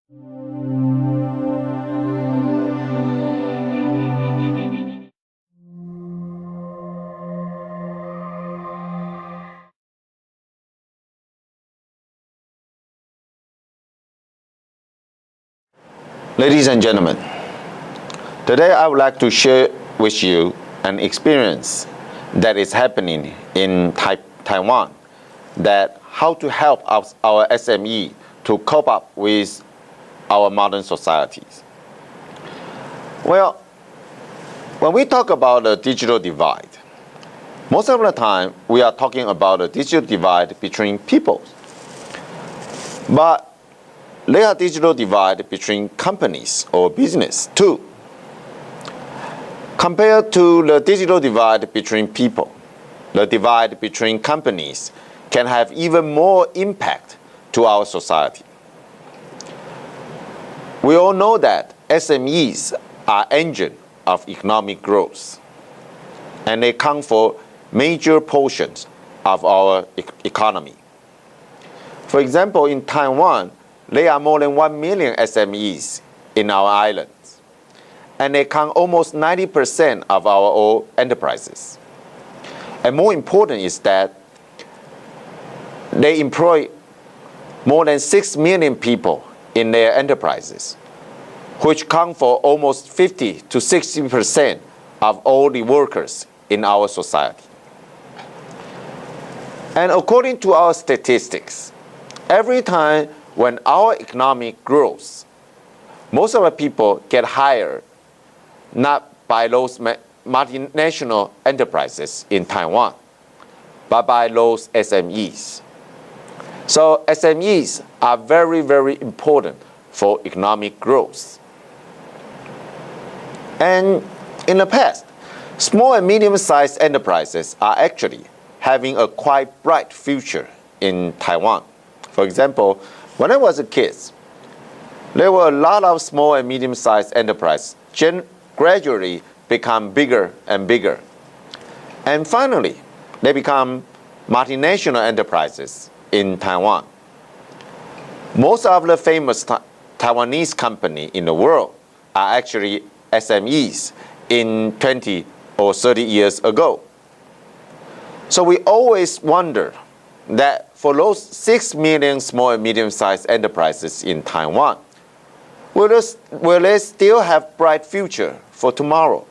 Ladies and gentlemen, today I would like to share with you an experience that is happening in Taiwan, that how to help our SME to cope up with our modern societies. Well, when we talk about the digital divide, most of the time we are talking about a digital divide between people. But there are digital divide between companies or business too. Compared to the digital divide between people, the divide between companies can have even more impact to our society. We all know that SMEs are engine of economic growth, and they account for major portions of our economy. For example, in Taiwan, there are more than 1 million SMEs in our islands, and they count almost 90% of our old enterprises. And more important is that they employ more than 6 million people in their enterprises, which count for almost 50 to 60% of all the workers in our society. And according to our statistics, every time when our economic grows, most of the people get hired not by those multinational enterprises in Taiwan, but by those SMEs. So SMEs are very, very important for economic growth. And in the past, small and medium-sized enterprises are actually having a quite bright future in Taiwan. For example, when I was a kid, there were a lot of small and medium-sized enterprises gradually become bigger and bigger. And finally, they become multinational enterprises in Taiwan. Most of the famous Taiwanese companies in the world are actually SMEs in 20 or 30 years ago. So we always wonder that for those 6 million small and medium-sized enterprises in Taiwan, will they still have bright future for tomorrow?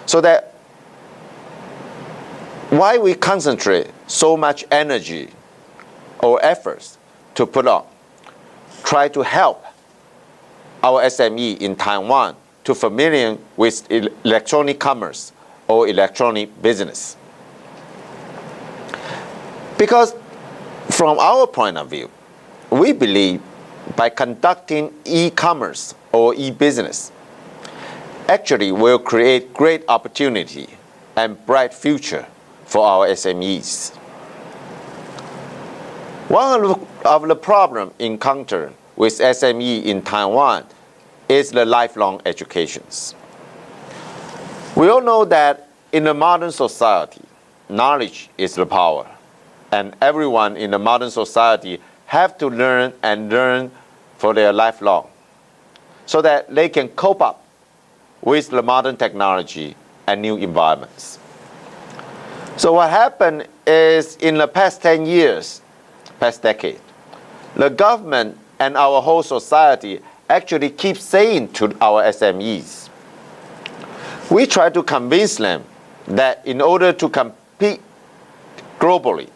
So that why we concentrate so much energy or efforts to try to help our SME in Taiwan to familiar with electronic commerce or electronic business? Because from our point of view, we believe by conducting e-commerce or e-business actually will create great opportunity and bright future for our SMEs. One of the problems encountered with SME in Taiwan is the lifelong educations. We all know that in the modern society, knowledge is the power. And everyone in the modern society have to learn and learn for their lifelong so that they can cope up with the modern technology and new environments. So what happened is in the past 10 years, past decade, the government and our whole society actually keep saying to our SMEs, we try to convince them that in order to compete globally,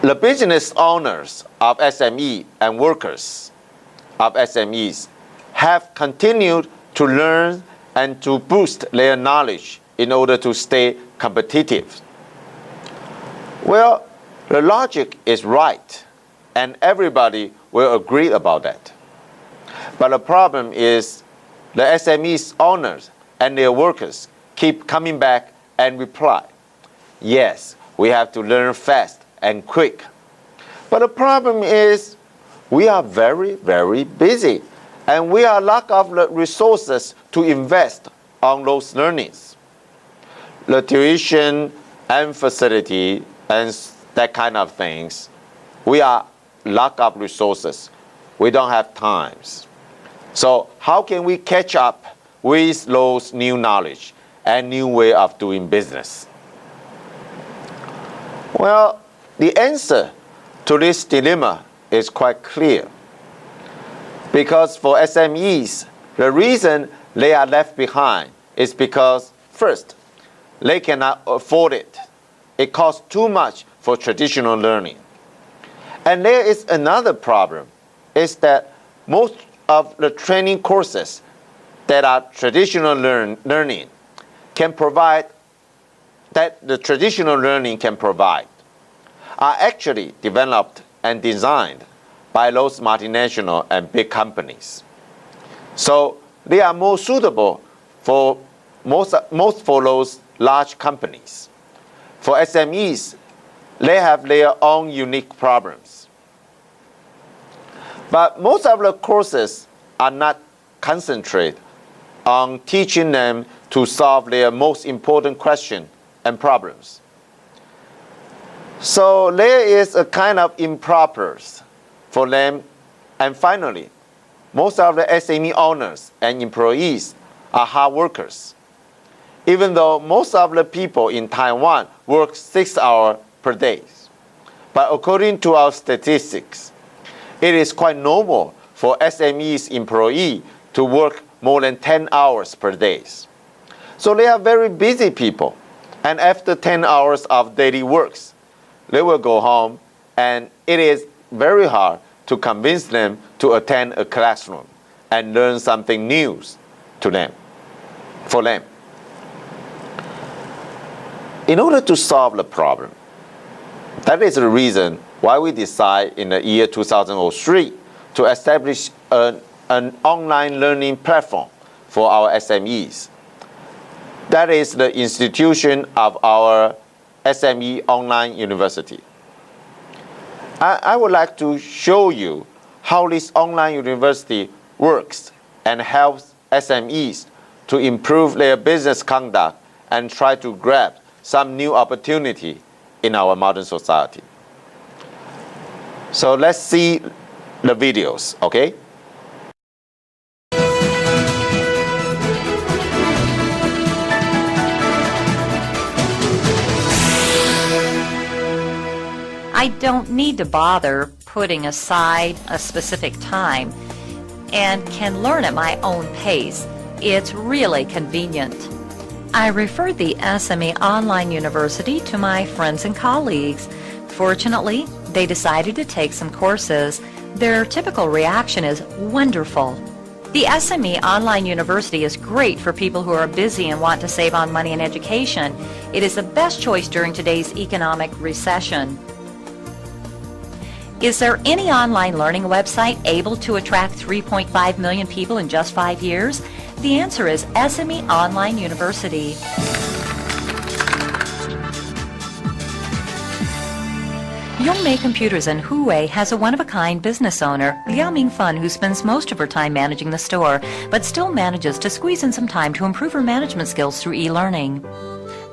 the business owners of SME and workers of SMEs have continued to learn and to boost their knowledge in order to stay competitive. Well, the logic is right, and everybody will agree about that. But the problem is the SMEs owners and their workers keep coming back and reply, yes, we have to learn fast and quick. But the problem is we are very, very busy, and we are lack of the resources to invest on those learnings. The tuition and facility and that kind of things, we are lack of resources. We don't have times. So how can we catch up with those new knowledge and new way of doing business? Well, the answer to this dilemma is quite clear. Because for SMEs, the reason they are left behind is because, first, they cannot afford it. It costs too much for traditional learning. And there is another problem, is that most of the training courses that are traditional learning can provide, that the traditional learning can provide, are actually developed and designed by those multinational and big companies. So they are more suitable for most for those large companies. For SMEs, they have their own unique problems. But most of the courses are not concentrated on teaching them to solve their most important questions and problems. So there is a kind of impropers for them. And finally, most of the SME owners and employees are hard workers. Even though most of the people in Taiwan work 6 hours per day. But according to our statistics, it is quite normal for SMEs employee to work more than 10 hours per day. So they are very busy people. And after 10 hours of daily works, they will go home, and it is very hard to convince them to attend a classroom and learn something new for them. In order to solve the problem, that is the reason why we decided in the year 2003 to establish an online learning platform for our SMEs. That is the institution of our SME Online University. I would like to show you how this online university works and helps SMEs to improve their business conduct and try to grab some new opportunity in our modern society. So let's see the videos, okay? I don't need to bother putting aside a specific time and can learn at my own pace. It's really convenient. I referred the SME Online University to my friends and colleagues. Fortunately, they decided to take some courses. Their typical reaction is wonderful. The SME Online University is great for people who are busy and want to save on money and education. It is the best choice during today's economic recession. Is there any online learning website able to attract 3.5 million people in just 5 years? The answer is SME Online University. Yongmei Computers in Huwei has a one-of-a-kind business owner, Liao Mingfan, who spends most of her time managing the store, but still manages to squeeze in some time to improve her management skills through e-learning.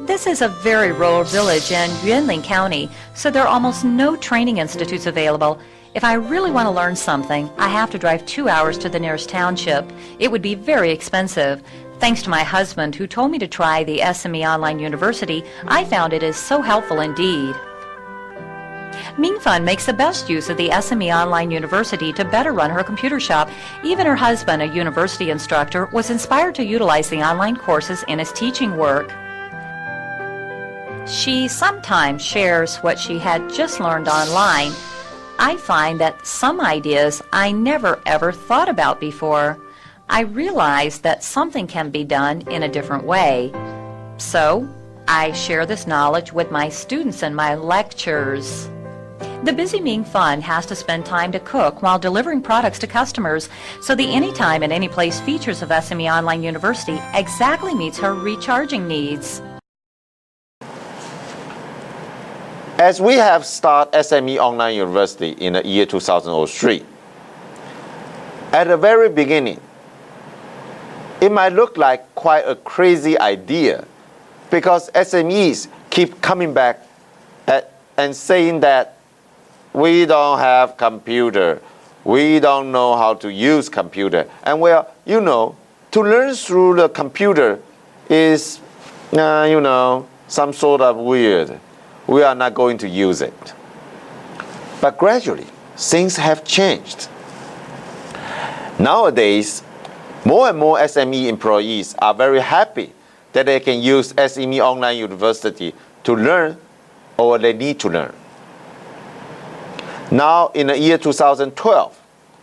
This is a very rural village in Yuanling County, so there are almost no training institutes available. If I really want to learn something, I have to drive 2 hours to the nearest township. It would be very expensive. Thanks to my husband, who told me to try the SME Online University, I found it is so helpful indeed. Mingfan makes the best use of the SME Online University to better run her computer shop. Even her husband, a university instructor, was inspired to utilize the online courses in his teaching work. She sometimes shares what she had just learned online. I find that some ideas I never ever thought about before. I realize that something can be done in a different way. So, I share this knowledge with my students in my lectures. The busy Mingfan has to spend time to cook while delivering products to customers, so the anytime and any place features of SME Online University exactly meets her recharging needs. As we have started SME Online University in the year 2003, at the very beginning, it might look like quite a crazy idea because SMEs keep coming back and saying that we don't have computer. We don't know how to use computer. And well, you know, to learn through the computer is, you know, some sort of weird. We are not going to use it. But gradually, things have changed. Nowadays, more and more SME employees are very happy that they can use SME Online University to learn or they need to learn. Now, in the year 2012,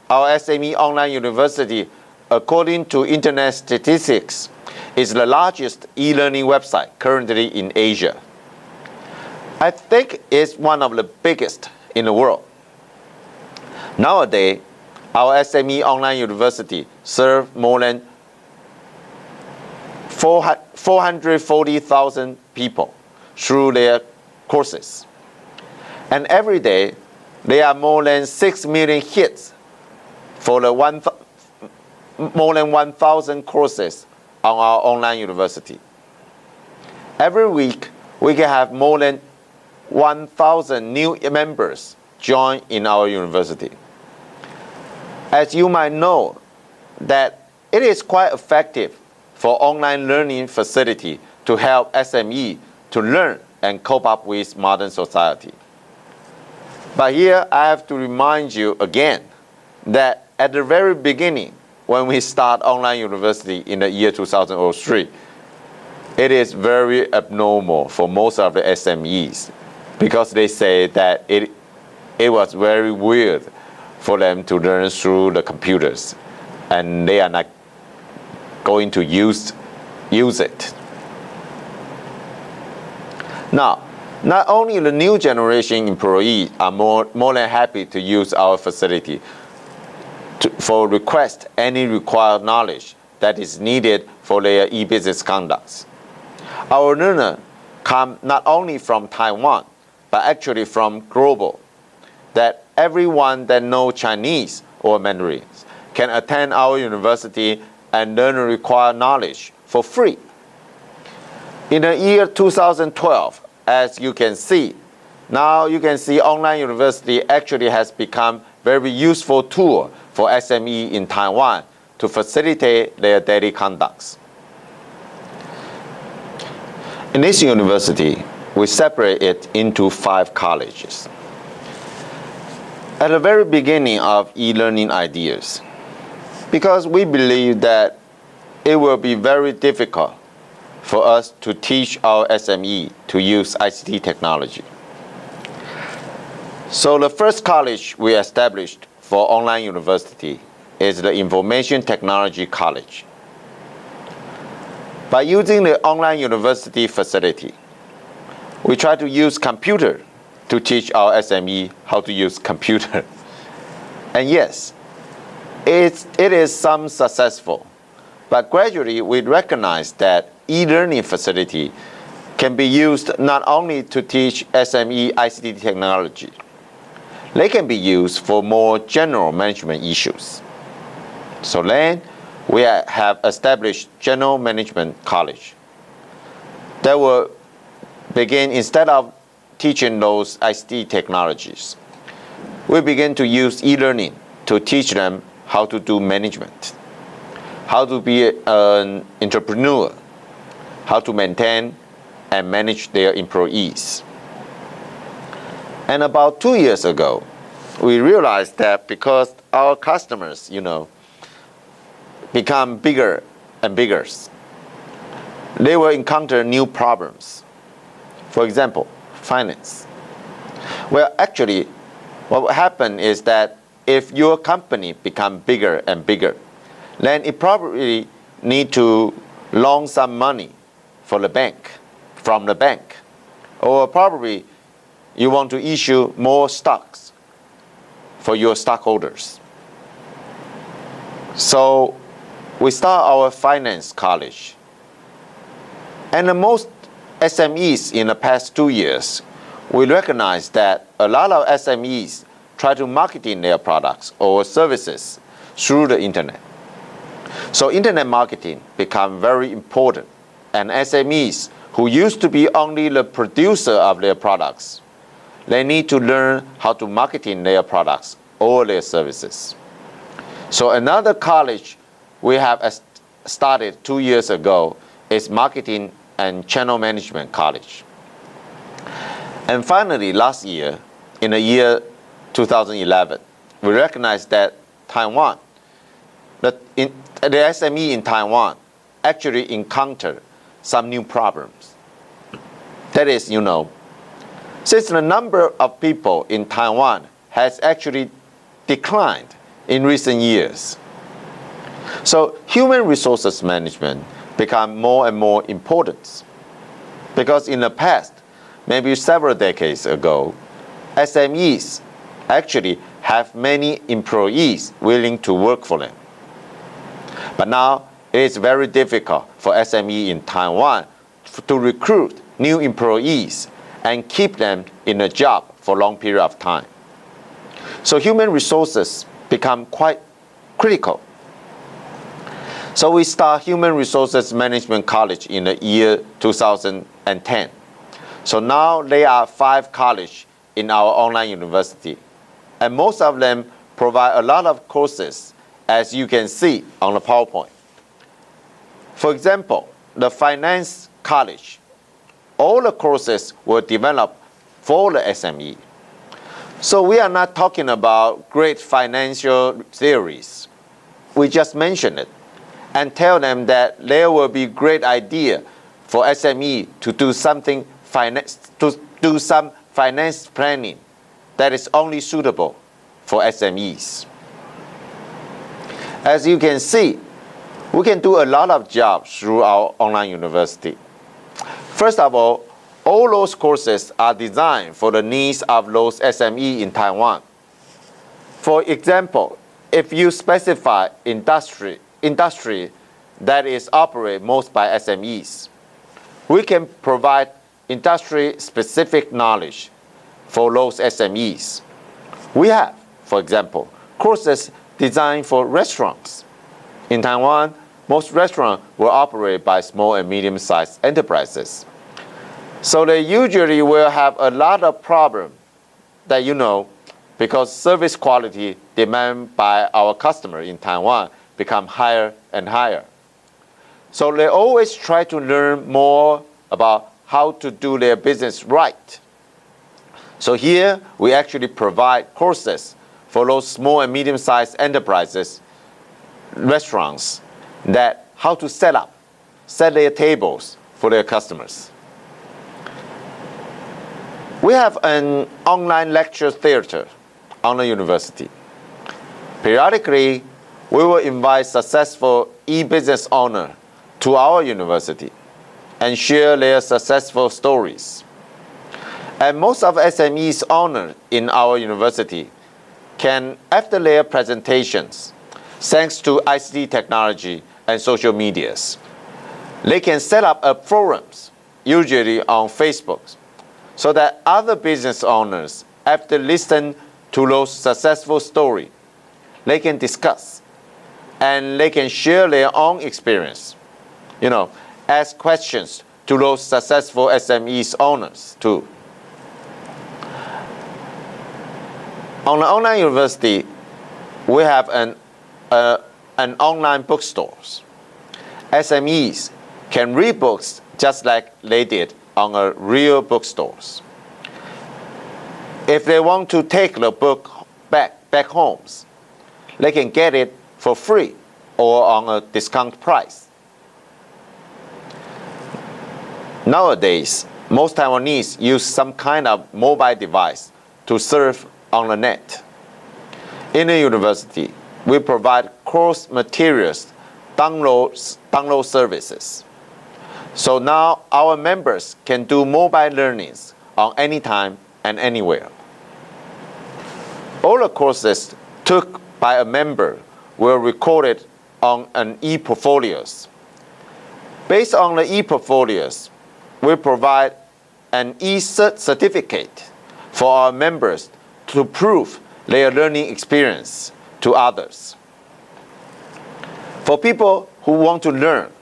our SME Online University, according to Internet statistics, is the largest e-learning website currently in Asia. I think it's one of the biggest in the world. Nowadays, our SME Online University serves more than 440,000 people through their courses. And every day, there are more than 6 million hits for the more than 1,000 courses on our online university. Every week, we can have more than 1,000 new members join in our university. As you might know, that it is quite effective for online learning facility to help SME to learn and cope up with modern society. But here I have to remind you again that at the very beginning, when we start online university in the year 2003, it is very abnormal for most of the SMEs because they say that it was very weird for them to learn through the computers and they are not going to use it. Now, not only the new generation employees are more than happy to use our facility for request any required knowledge that is needed for their e-business conducts. Our learners come not only from Taiwan, but actually from global, that everyone that knows Chinese or Mandarin can attend our university and learn the required knowledge for free. In the year 2012, as you can see, now you can see online university actually has become very useful tool for SME in Taiwan to facilitate their daily conducts. In this university, we separate it into 5 colleges. At the very beginning of e-learning ideas, because we believe that it will be very difficult for us to teach our SME to use ICT technology. So the first college we established for online university is the Information Technology College. By using the online university facility, we try to use computer to teach our SME how to use computer. And yes, it is some successful, but gradually we recognize that e-learning facility can be used not only to teach SME ICT technology, they can be used for more general management issues. So then we have established General Management College that will begin, instead of teaching those ICT technologies, we begin to use e-learning to teach them how to do management, how to be an entrepreneur, how to maintain and manage their employees. And about 2 years ago, we realized that because our customers, become bigger and bigger, they will encounter new problems. For example, finance. Well, actually, what will happen is that if your company becomes bigger and bigger, then it probably need to loan some money from the bank, or probably you want to issue more stocks for your stockholders. So we start our finance college. And the most SMEs in the past 2 years, we recognize that a lot of SMEs try to marketing their products or services through the internet. So internet marketing become very important, and SMEs who used to be only the producer of their products, they need to learn how to marketing their products or their services. So another college we have started 2 years ago is Marketing and Channel Management College. And finally, last year, in the year 2011, we recognized that Taiwan, the SME in Taiwan actually encountered some new problems. That is, since the number of people in Taiwan has actually declined in recent years, so human resources management become more and more important. Because in the past, maybe several decades ago, SMEs actually have many employees willing to work for them. But now it is very difficult for SME in Taiwan to recruit new employees and keep them in a job for a long period of time. So human resources become quite critical. So we start Human Resources Management College in the year 2010. So now there are 5 colleges in our online university, and most of them provide a lot of courses, as you can see on the PowerPoint. For example, the Finance College, all the courses were developed for the SME. So we are not talking about great financial theories. We just mention it and tell them that there will be great idea for SME to do some finance planning that is only suitable for SMEs. As you can see, we can do a lot of jobs through our online university. First of all those courses are designed for the needs of those SME in Taiwan. For example, if you specify industry that is operated most by SMEs, we can provide industry-specific knowledge for those SMEs. We have, for example, courses designed for restaurants. In Taiwan, most restaurants were operated by small and medium-sized enterprises. So they usually will have a lot of problems that because service quality demanded by our customers in Taiwan become higher and higher. So they always try to learn more about how to do their business right. So here we actually provide courses for those small and medium-sized enterprises, restaurants, that how to set their tables for their customers. We have an online lecture theater on the university. Periodically, we will invite successful e-business owners to our university and share their successful stories. And most of SMEs owners in our university can, after their presentations, thanks to ICT technology and social medias, they can set up forums, usually on Facebook, so that other business owners, after listening to those successful stories, they can discuss and they can share their own experience. Ask questions to those successful SMEs owners too. On the online university, we have an online bookstore. SMEs can read books just like they did on a real bookstores. If they want to take the book back home, they can get it for free or on a discount price. Nowadays, most Taiwanese use some kind of mobile device to surf on the net. In the university, we provide course materials, download services. So now our members can do mobile learnings on any time and anywhere. All the courses took by a member were recorded on an e-portfolios. Based on the e-portfolios, we provide an e-certificate for our members to prove their learning experience to others. For people who want to learn,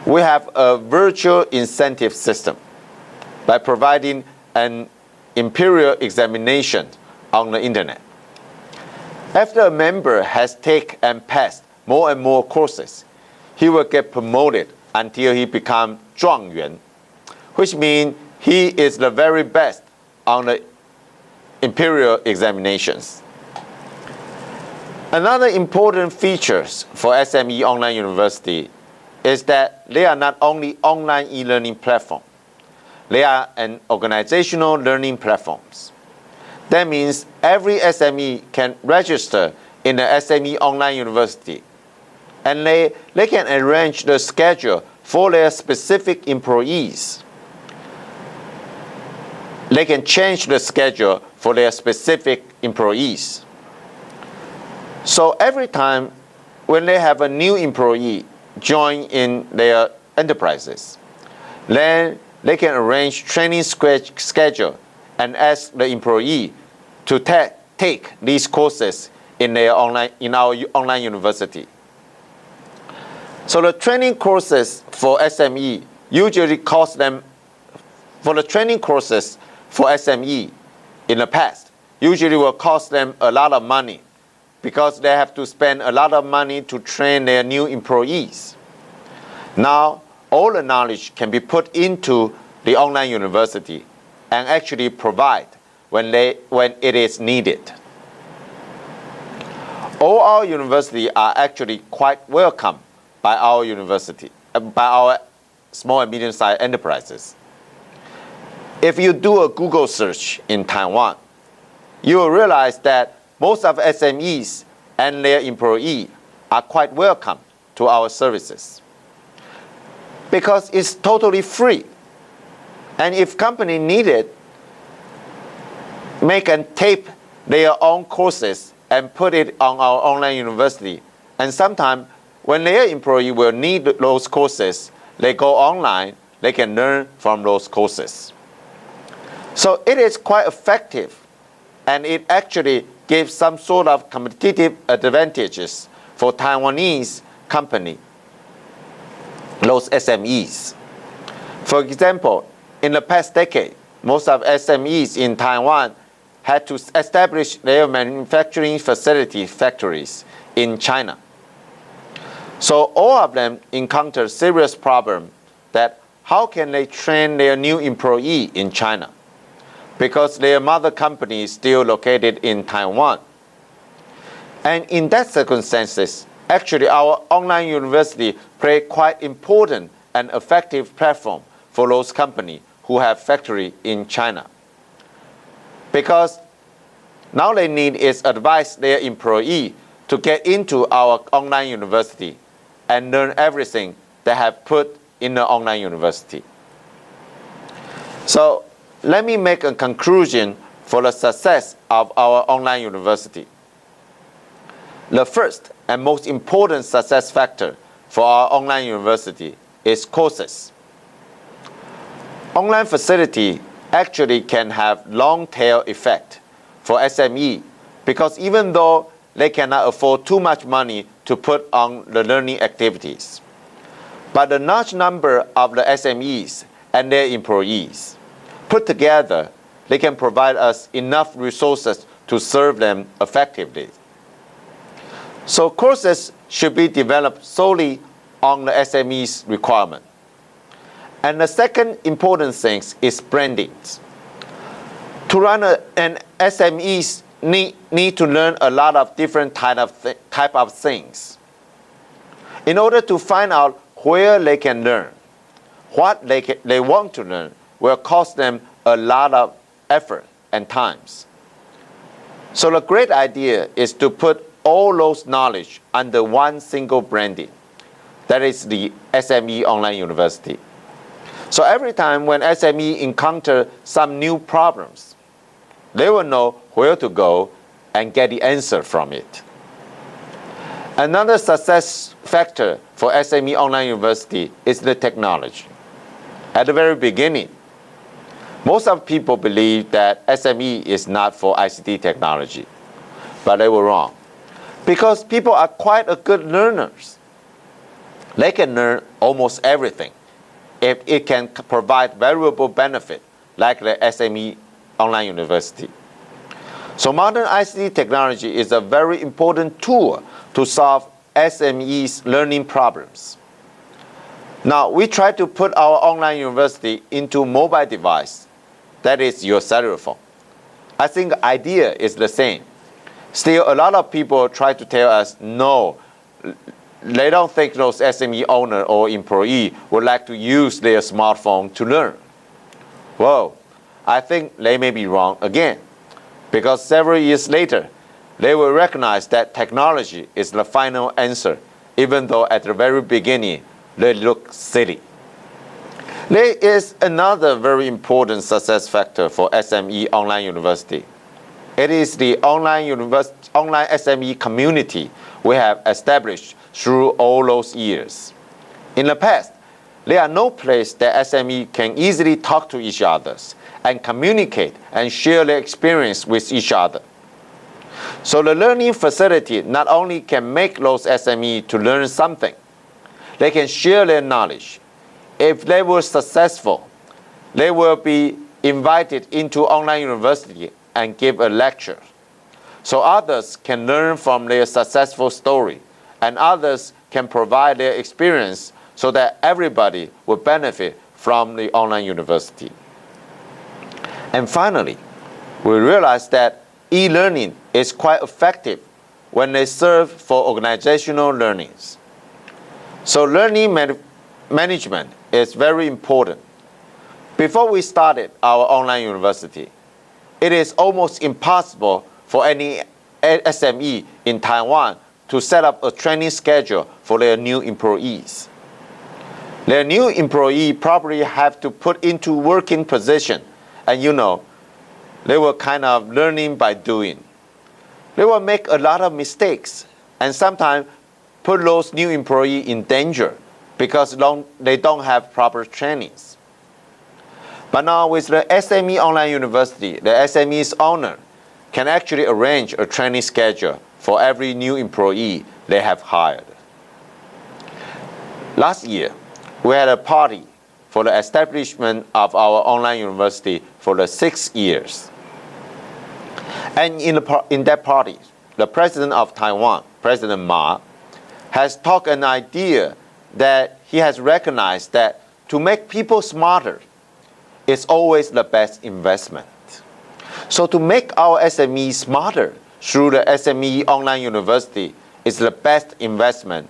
we have a virtual incentive system by providing an imperial examination on the internet. After a member has taken and passed more and more courses, he will get promoted until he becomes 状元, which means he is the very best on the imperial examinations. Another important feature for SME Online University is that they are not only online e-learning platform, they are an organizational learning platforms. That means every SME can register in the SME Online University, and they can arrange the schedule for their specific employees. They can change the schedule for their specific employees. So every time when they have a new employee join in their enterprises, then they can arrange training schedule and ask the employee to take these courses in our online university. So the training courses for SME usually cost them, for the training courses for SME in the past, usually will cost them a lot of money because they have to spend a lot of money to train their new employees. Now, all the knowledge can be put into the online university and actually provide when it is needed. All our universities are actually quite welcome by our university, by our small and medium-sized enterprises. If you do a Google search in Taiwan, you will realize that most of SMEs and their employees are quite welcome to our services because it's totally free. And if company need it, make and tape their own courses and put it on our online university. And sometimes when their employee will need those courses, they go online, they can learn from those courses. So it is quite effective, and it actually gives some sort of competitive advantages for Taiwanese company, those SMEs. For example, in the past decade, most of SMEs in Taiwan had to establish their manufacturing factories in China. So all of them encountered serious problem that how can they train their new employee in China? Because their mother company is still located in Taiwan. And in that circumstances, actually our online university play quite important and effective platform for those companies who have factory in China. Because now they need is advise their employee to get into our online university and learn everything they have put in the online university. So let me make a conclusion for the success of our online university. The first and most important success factor for our online university is courses. Online facility actually can have long tail effect for SME because even though they cannot afford too much money to put on the learning activities, but the large number of the SMEs and their employees put together, they can provide us enough resources to serve them effectively. So courses should be developed solely on the SME's requirement. And the second important thing is branding. To run an SMEs need to learn a lot of different type of things. In order to find out where they can learn, what they want to learn will cost them a lot of effort and times. So the great idea is to put all those knowledge under one single branding. That is the SME Online University. So every time when SME encounter some new problems, they will know where to go and get the answer from it. Another success factor for SME Online University is the technology. At the very beginning, most of people believe that SME is not for ICT technology, but they were wrong. Because people are quite a good learners. They can learn almost everything if it can provide valuable benefit like the SME Online University. So modern ICT technology is a very important tool to solve SMEs' learning problems. Now, we try to put our online university into mobile device, that is your cellular phone. I think the idea is the same. Still, a lot of people try to tell us, no, they don't think those SME owner or employee would like to use their smartphone to learn. Well, I think they may be wrong again, because several years later, they will recognize that technology is the final answer, even though at the very beginning, they look silly. There is another very important success factor for SME Online University. It is the online SME community we have established through all those years. In the past, there are no place that SME can easily talk to each other and communicate and share their experience with each other. So the learning facility not only can make those SME to learn something, they can share their knowledge. If they were successful, they will be invited into online university and give a lecture. So others can learn from their successful story, and others can provide their experience so that everybody will benefit from the online university. And finally, we realize that e-learning is quite effective when they serve for organizational learnings. So learning management is very important. Before we started our online university, it is almost impossible for any SME in Taiwan to set up a training schedule for their new employees. Their new employee probably have to put into working position, and they were kind of learning by doing. They will make a lot of mistakes and sometimes put those new employees in danger because they don't have proper trainings. But now with the SME Online University, the SME's owner can actually arrange a training schedule for every new employee they have hired. Last year, we had a party for the establishment of our online university for the 6 years. And in that party, the president of Taiwan, President Ma, has talked an idea that he has recognized that to make people smarter is always the best investment. So to make our SME smarter through the SME Online University is the best investment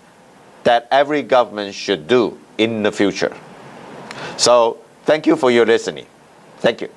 that every government should do in the future. So thank you for your listening. Thank you.